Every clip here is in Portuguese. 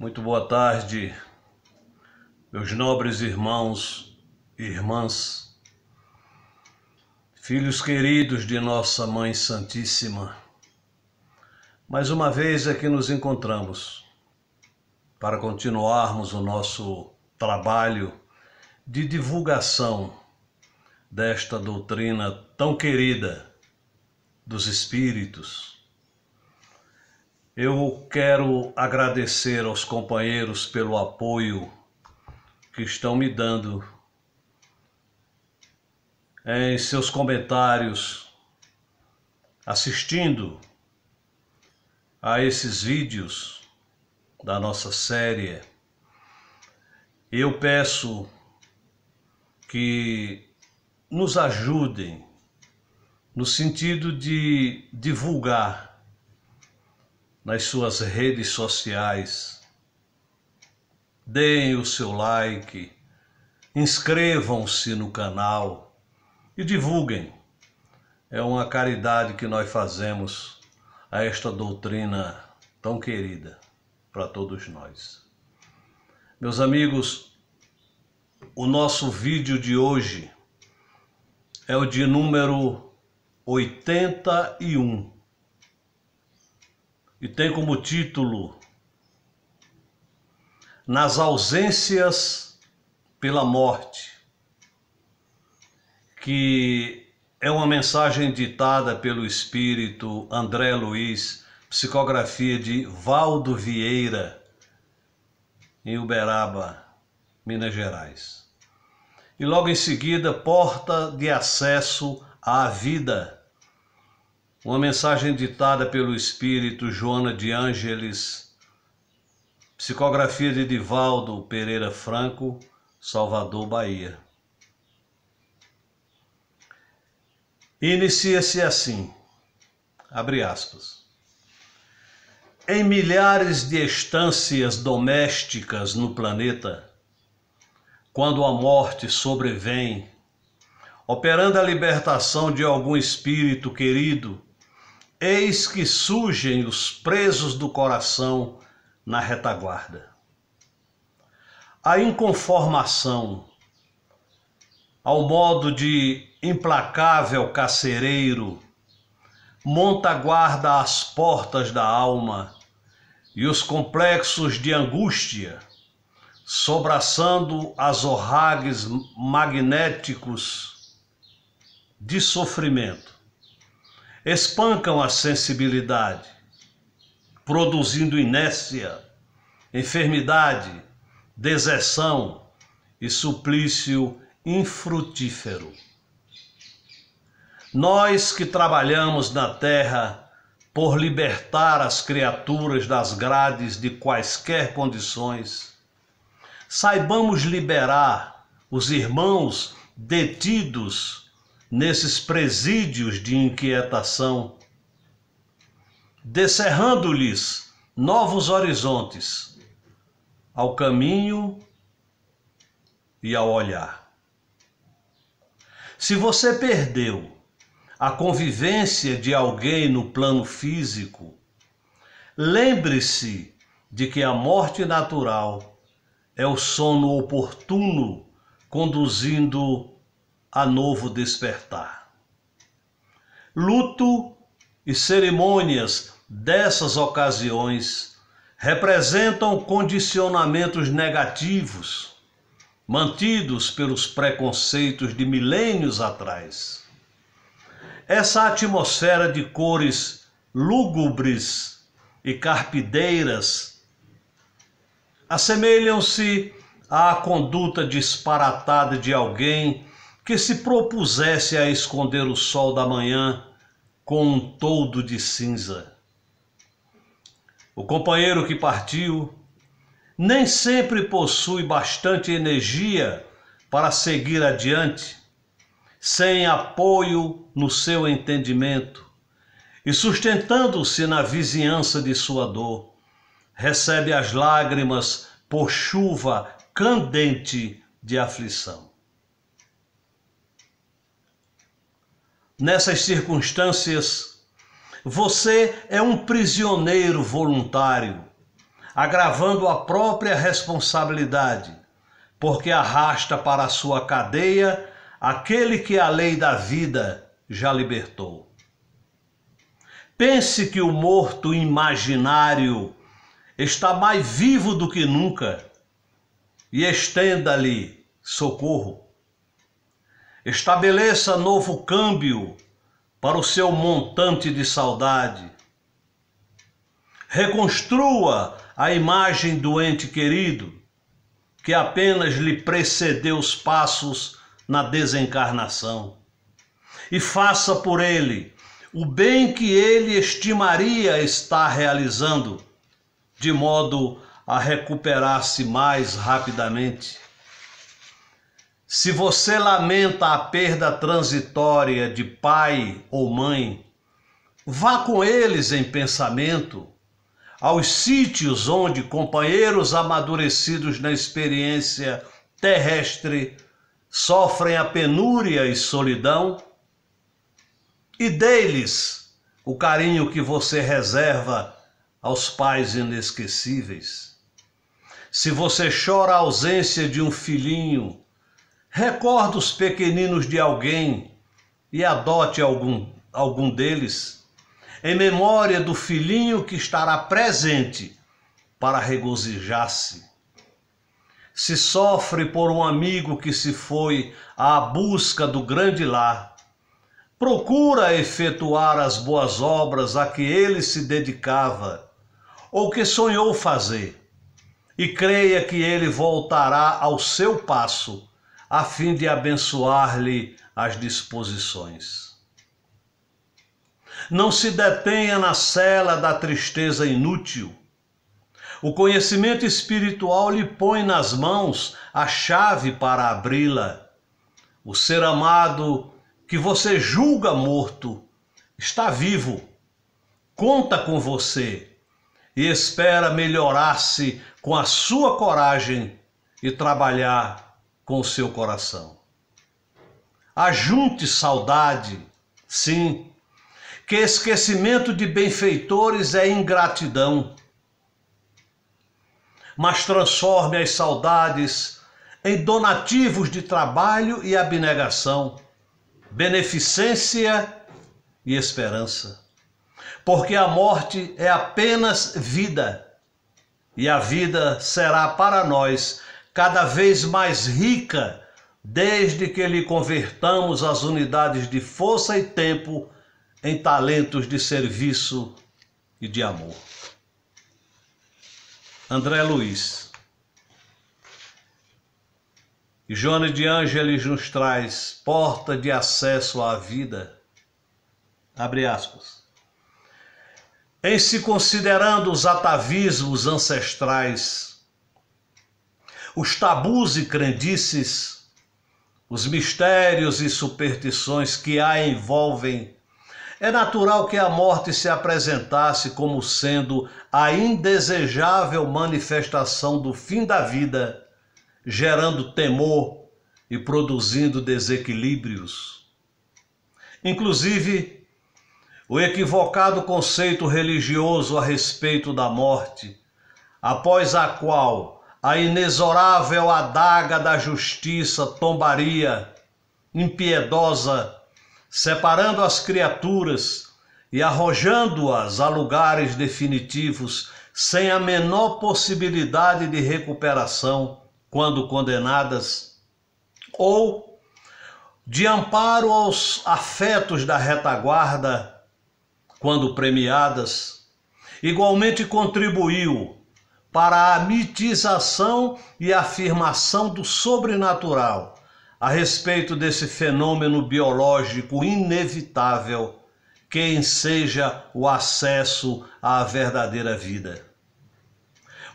Muito boa tarde, meus nobres irmãos e irmãs, filhos queridos de nossa Mãe Santíssima. Mais uma vez aqui nos encontramos para continuarmos o nosso trabalho de divulgação desta doutrina tão querida dos Espíritos. Eu quero agradecer aos companheiros pelo apoio que estão me dando em seus comentários, assistindo a esses vídeos da nossa série. Eu peço que nos ajudem no sentido de divulgar nas suas redes sociais. Deem o seu like, inscrevam-se no canal e divulguem. É uma caridade que nós fazemos a esta doutrina tão querida para todos nós. Meus amigos, o nosso vídeo de hoje é o de número 81 e tem como título Nas ausências pela morte, que é uma mensagem ditada pelo espírito André Luiz, psicografia de Valdo Vieira, em Uberaba, Minas Gerais. E logo em seguida, Porta de Acesso à Vida, uma mensagem ditada pelo espírito Joana de Ângeles, psicografia de Divaldo Pereira Franco, Salvador, Bahia. Inicia-se assim, abre aspas. Em milhares de estâncias domésticas no planeta, quando a morte sobrevém, operando a libertação de algum espírito querido, eis que surgem os presos do coração na retaguarda. A inconformação, ao modo de implacável carcereiro, monta guarda às portas da alma e os complexos de angústia, sobraçando azorragues magnéticos de sofrimento, espancam a sensibilidade, produzindo inércia, enfermidade, deserção e suplício infrutífero. Nós que trabalhamos na terra por libertar as criaturas das grades de quaisquer condições, saibamos liberar os irmãos detidos nesses presídios de inquietação, descerrando-lhes novos horizontes ao caminho e ao olhar. Se você perdeu a convivência de alguém no plano físico, lembre-se de que a morte natural é o sono oportuno conduzindo a novo despertar. Luto e cerimônias dessas ocasiões representam condicionamentos negativos mantidos pelos preconceitos de milênios atrás. Essa atmosfera de cores lúgubres e carpideiras assemelham-se à conduta disparatada de alguém que se propusesse a esconder o sol da manhã com um toldo de cinza. O companheiro que partiu nem sempre possui bastante energia para seguir adiante, sem apoio no seu entendimento, e sustentando-se na vizinhança de sua dor, recebe as lágrimas por chuva candente de aflição. Nessas circunstâncias, você é um prisioneiro voluntário, agravando a própria responsabilidade, porque arrasta para a sua cadeia aquele que a lei da vida já libertou. Pense que o morto imaginário está mais vivo do que nunca e estenda-lhe socorro. Estabeleça novo câmbio para o seu montante de saudade. Reconstrua a imagem do ente querido que apenas lhe precedeu os passos na desencarnação e faça por ele o bem que ele estimaria estar realizando, de modo a recuperar-se mais rapidamente. Se você lamenta a perda transitória de pai ou mãe, vá com eles em pensamento aos sítios onde companheiros amadurecidos na experiência terrestre sofrem a penúria e solidão, e dê-lhes o carinho que você reserva aos pais inesquecíveis. Se você chora a ausência de um filhinho, recorda os pequeninos de alguém e adote algum deles, em memória do filhinho que estará presente para regozijar-se. Se sofre por um amigo que se foi à busca do grande lar, procura efetuar as boas obras a que ele se dedicava ou que sonhou fazer, e creia que ele voltará ao seu passo a fim de abençoar-lhe as disposições. Não se detenha na cela da tristeza inútil. O conhecimento espiritual lhe põe nas mãos a chave para abri-la. O ser amado que você julga morto está vivo, conta com você e espera melhorar-se com a sua coragem e trabalhar com o seu coração. Ajunte saudade, sim, que esquecimento de benfeitores é ingratidão, mas transforme as saudades em donativos de trabalho e abnegação, beneficência e esperança, porque a morte é apenas vida, e a vida será para nós cada vez mais rica, desde que lhe convertamos as unidades de força e tempo em talentos de serviço e de amor. André Luiz. E Joana de Ângeles nos traz porta de acesso à vida. Abre aspas. Em se considerando os atavismos ancestrais, os tabus e crendices, os mistérios e superstições que a envolvem, é natural que a morte se apresentasse como sendo a indesejável manifestação do fim da vida, gerando temor e produzindo desequilíbrios. Inclusive, o equivocado conceito religioso a respeito da morte, após a qual a inexorável adaga da justiça tombaria, impiedosa, separando as criaturas e arrojando-as a lugares definitivos, sem a menor possibilidade de recuperação quando condenadas, ou de amparo aos afetos da retaguarda quando premiadas, igualmente contribuiu para a mitização e afirmação do sobrenatural a respeito desse fenômeno biológico inevitável que enseja o acesso à verdadeira vida.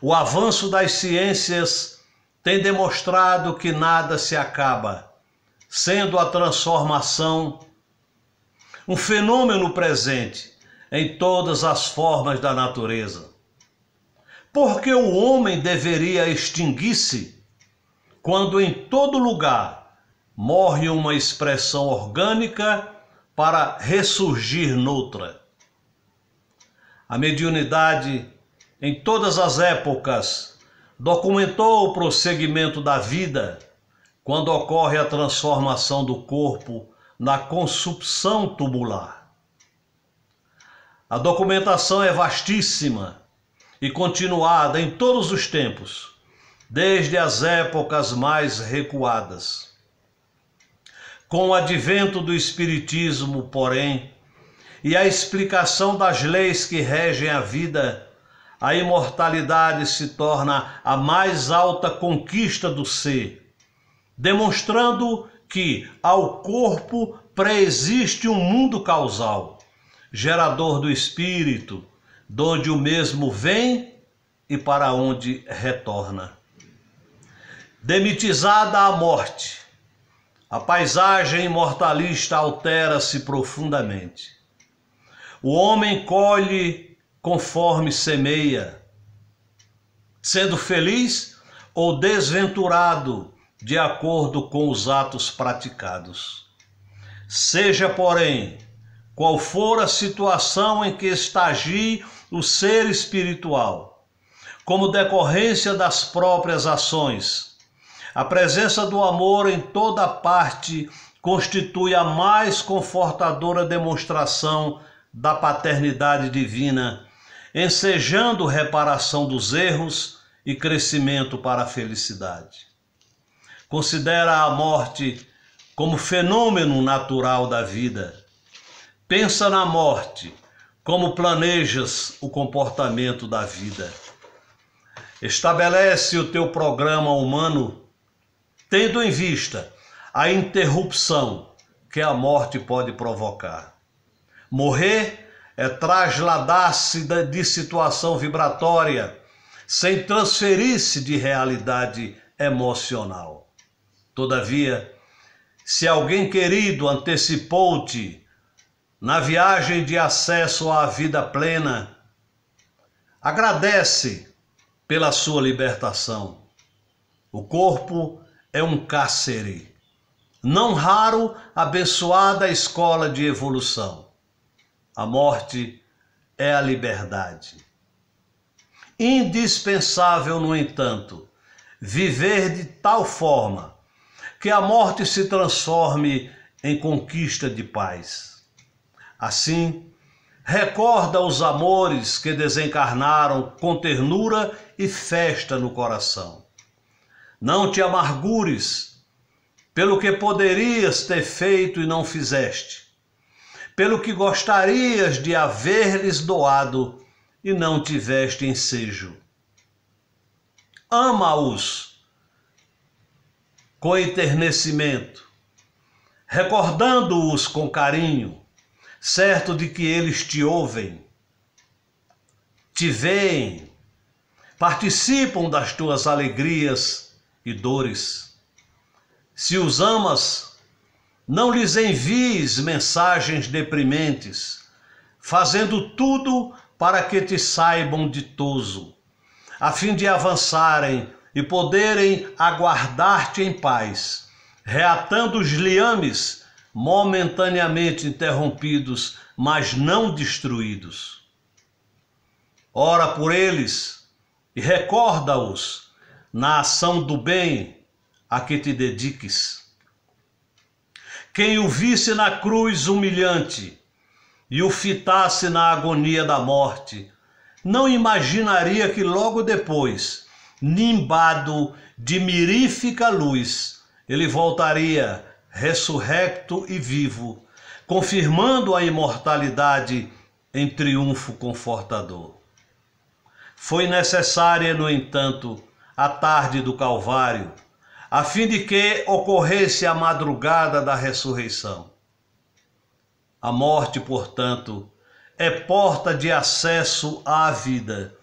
O avanço das ciências tem demonstrado que nada se acaba, sendo a transformação um fenômeno presente em todas as formas da natureza. Por que o homem deveria extinguir-se quando em todo lugar morre uma expressão orgânica para ressurgir noutra? A mediunidade, em todas as épocas, documentou o prosseguimento da vida quando ocorre a transformação do corpo na consumpção tubular. A documentação é vastíssima e continuada em todos os tempos, desde as épocas mais recuadas. Com o advento do Espiritismo, porém, e a explicação das leis que regem a vida, a imortalidade se torna a mais alta conquista do ser, demonstrando que ao corpo preexiste um mundo causal, gerador do espírito, donde o mesmo vem e para onde retorna. Demitizada a morte, a paisagem imortalista altera-se profundamente. O homem colhe conforme semeia, sendo feliz ou desventurado de acordo com os atos praticados. Seja, porém, qual for a situação em que estagie o ser espiritual, como decorrência das próprias ações, a presença do amor em toda parte constitui a mais confortadora demonstração da paternidade divina, ensejando reparação dos erros e crescimento para a felicidade. Considera a morte como fenômeno natural da vida. Pensa na morte como planejas o comportamento da vida. Estabelece o teu programa humano tendo em vista a interrupção que a morte pode provocar. Morrer é trasladar-se de situação vibratória sem transferir-se de realidade emocional. Todavia, se alguém querido antecipou-te na viagem de acesso à vida plena, agradece pela sua libertação. O corpo é um cárcere, não raro abençoada escola de evolução. A morte é a liberdade. Indispensável, no entanto, viver de tal forma que a morte se transforme em conquista de paz. Assim, recorda os amores que desencarnaram com ternura e festa no coração. Não te amargures pelo que poderias ter feito e não fizeste, pelo que gostarias de haver-lhes doado e não tiveste ensejo. Ama-os com enternecimento, recordando-os com carinho, certo de que eles te ouvem, te veem, participam das tuas alegrias e dores. Se os amas, não lhes envies mensagens deprimentes, fazendo tudo para que te saibam ditoso, a fim de avançarem e poderem aguardar-te em paz, reatando os liames momentaneamente interrompidos, mas não destruídos. Ora por eles e recorda-os na ação do bem a que te dediques. Quem o visse na cruz humilhante e o fitasse na agonia da morte, não imaginaria que logo depois, nimbado de mirífica luz, ele voltaria ressurrecto e vivo, confirmando a imortalidade em triunfo confortador. Foi necessária, no entanto, a tarde do Calvário, a fim de que ocorresse a madrugada da ressurreição. A morte, portanto, é porta de acesso à vida,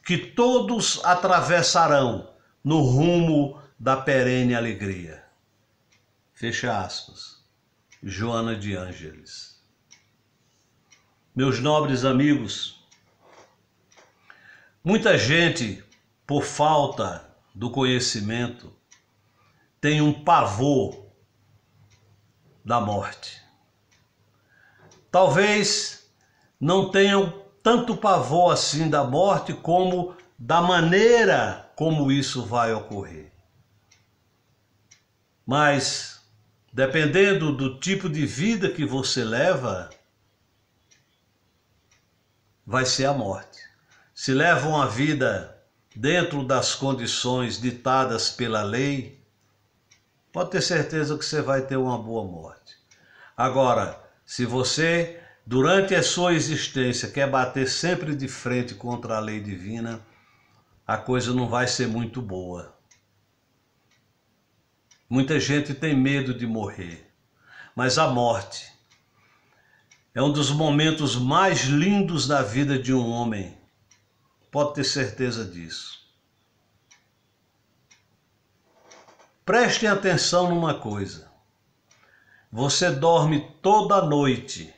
que todos atravessarão no rumo da perene alegria. Fecha aspas. Joana de Ângeles. Meus nobres amigos, muita gente, por falta do conhecimento, tem um pavor da morte. Talvez não tenham tanto pavor assim da morte como da maneira como isso vai ocorrer. Mas, dependendo do tipo de vida que você leva, vai ser a morte. Se leva uma vida dentro das condições ditadas pela lei, pode ter certeza que você vai ter uma boa morte. Agora, se você, durante a sua existência, quer bater sempre de frente contra a lei divina, a coisa não vai ser muito boa. Muita gente tem medo de morrer, mas a morte é um dos momentos mais lindos da vida de um homem. Pode ter certeza disso. Prestem atenção numa coisa. Você dorme toda noite.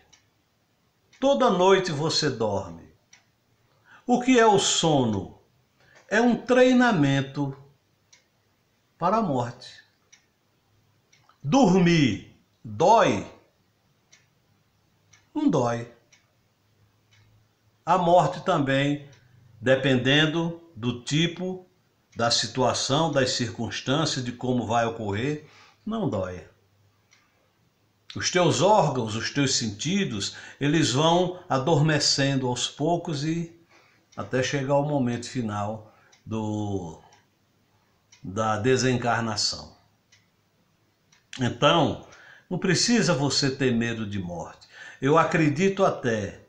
Toda noite você dorme. O que é o sono? É um treinamento para a morte. Dormir dói? Não dói. A morte também, dependendo do tipo, da situação, das circunstâncias, de como vai ocorrer, não dói. Os teus órgãos, os teus sentidos, eles vão adormecendo aos poucos e até chegar ao momento final da desencarnação. Então, não precisa você ter medo de morte. Eu acredito até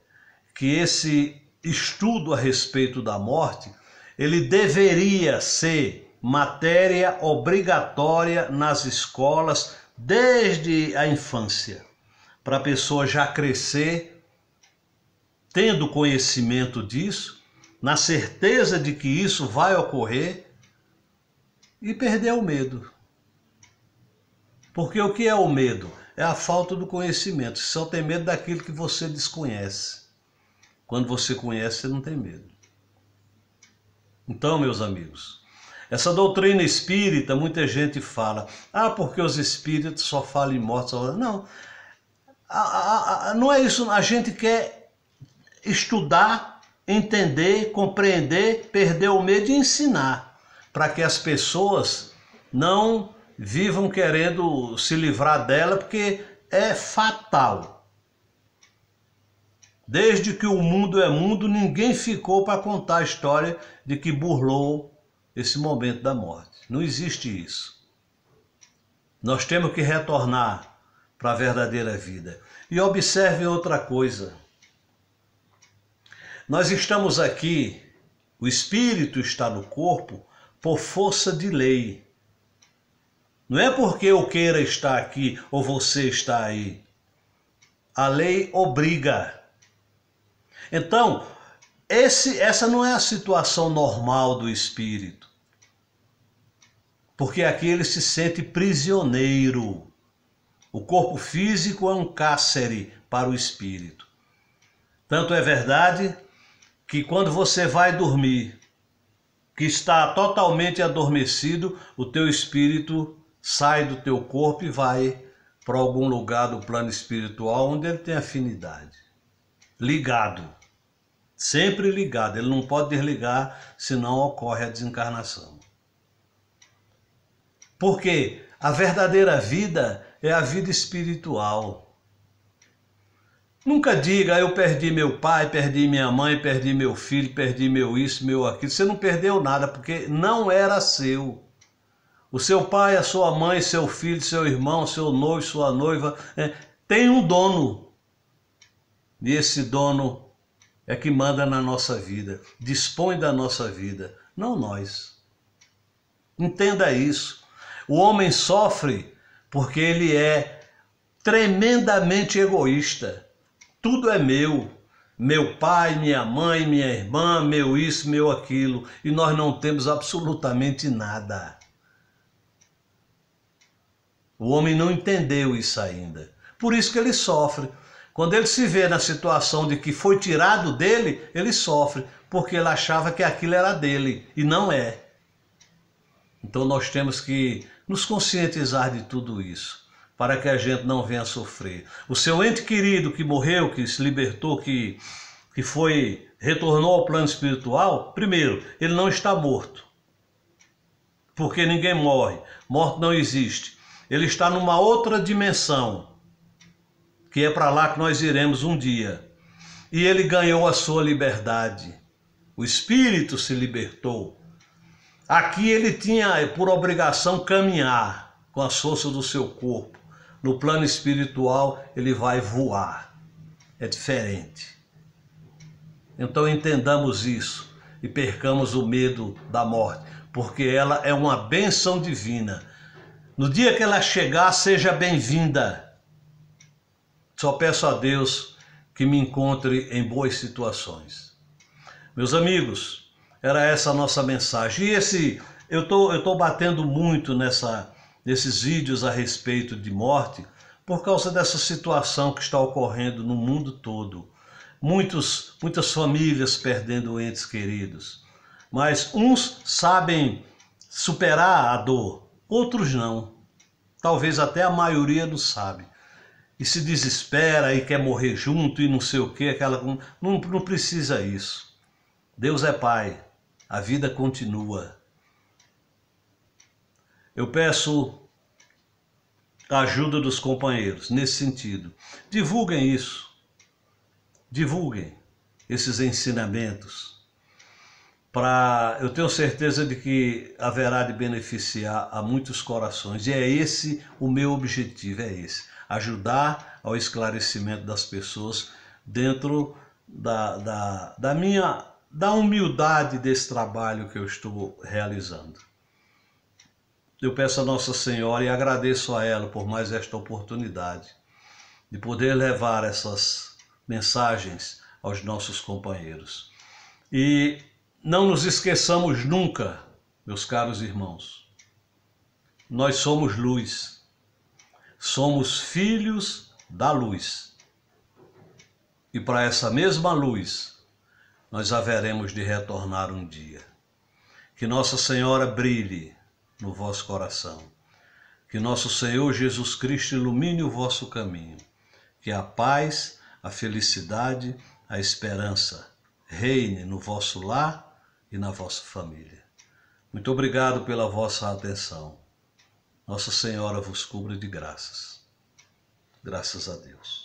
que esse estudo a respeito da morte, ele deveria ser matéria obrigatória nas escolas desde a infância, para a pessoa já crescer tendo conhecimento disso, na certeza de que isso vai ocorrer e perder o medo. Porque o que é o medo? É a falta do conhecimento. Você só tem medo daquilo que você desconhece. Quando você conhece, você não tem medo. Então, meus amigos, essa doutrina espírita, muita gente fala, porque os espíritos só falam em morte. Não, não é isso. A gente quer estudar, entender, compreender, perder o medo e ensinar, para que as pessoas não vivam querendo se livrar dela, porque é fatal. Desde que o mundo é mundo, ninguém ficou para contar a história de que burlou esse momento da morte. Não existe isso. Nós temos que retornar para a verdadeira vida. E observe outra coisa. Nós estamos aqui, o espírito está no corpo por força de lei. Não é porque eu queira estar aqui ou você está aí. A lei obriga. Então, essa não é a situação normal do espírito. Porque aqui ele se sente prisioneiro. O corpo físico é um cárcere para o espírito. Tanto é verdade que quando você vai dormir, que está totalmente adormecido, o teu espírito sai do teu corpo e vai para algum lugar do plano espiritual onde ele tem afinidade. Ligado. Sempre ligado. Ele não pode desligar, senão ocorre a desencarnação. Porque a verdadeira vida é a vida espiritual. Nunca diga, eu perdi meu pai, perdi minha mãe, perdi meu filho, perdi meu isso, meu aquilo. Você não perdeu nada, porque não era seu. O seu pai, a sua mãe, seu filho, seu irmão, seu noivo, sua noiva, tem um dono. E esse dono é que manda na nossa vida, dispõe da nossa vida, não nós. Entenda isso. O homem sofre porque ele é tremendamente egoísta. Tudo é meu. Meu pai, minha mãe, minha irmã, meu isso, meu aquilo. E nós não temos absolutamente nada. O homem não entendeu isso ainda. Por isso que ele sofre. Quando ele se vê na situação de que foi tirado dele, ele sofre. Porque ele achava que aquilo era dele. E não é. Então nós temos que nos conscientizar de tudo isso, para que a gente não venha sofrer. O seu ente querido que morreu, que se libertou, que que retornou ao plano espiritual, primeiro, ele não está morto. Porque ninguém morre, morte não existe. Ele está numa outra dimensão, que é para lá que nós iremos um dia. E ele ganhou a sua liberdade. O espírito se libertou. Aqui ele tinha por obrigação caminhar com as forças do seu corpo. No plano espiritual ele vai voar. É diferente. Então entendamos isso e percamos o medo da morte, porque ela é uma bênção divina. No dia que ela chegar, seja bem-vinda. Só peço a Deus que me encontre em boas situações. Meus amigos, era essa a nossa mensagem. E eu tô batendo muito nesses vídeos a respeito de morte, por causa dessa situação que está ocorrendo no mundo todo. Muitas famílias perdendo entes queridos. Mas uns sabem superar a dor, outros não. Talvez até a maioria não sabe. E se desespera e quer morrer junto e não sei o que, não precisa isso. Deus é Pai, a vida continua. Eu peço a ajuda dos companheiros nesse sentido. Divulguem isso. Divulguem esses ensinamentos. Eu tenho certeza de que haverá de beneficiar a muitos corações. E é esse o meu objetivo, é esse. Ajudar ao esclarecimento das pessoas dentro da humildade desse trabalho que eu estou realizando. Eu peço a Nossa Senhora e agradeço a ela por mais esta oportunidade de poder levar essas mensagens aos nossos companheiros. E não nos esqueçamos nunca, meus caros irmãos, nós somos luz, somos filhos da luz. E para essa mesma luz, nós haveremos de retornar um dia. Que Nossa Senhora brilhe no vosso coração. Que nosso Senhor Jesus Cristo ilumine o vosso caminho. Que a paz, a felicidade, a esperança reine no vosso lar e na vossa família. Muito obrigado pela vossa atenção. Nossa Senhora vos cubra de graças. Graças a Deus.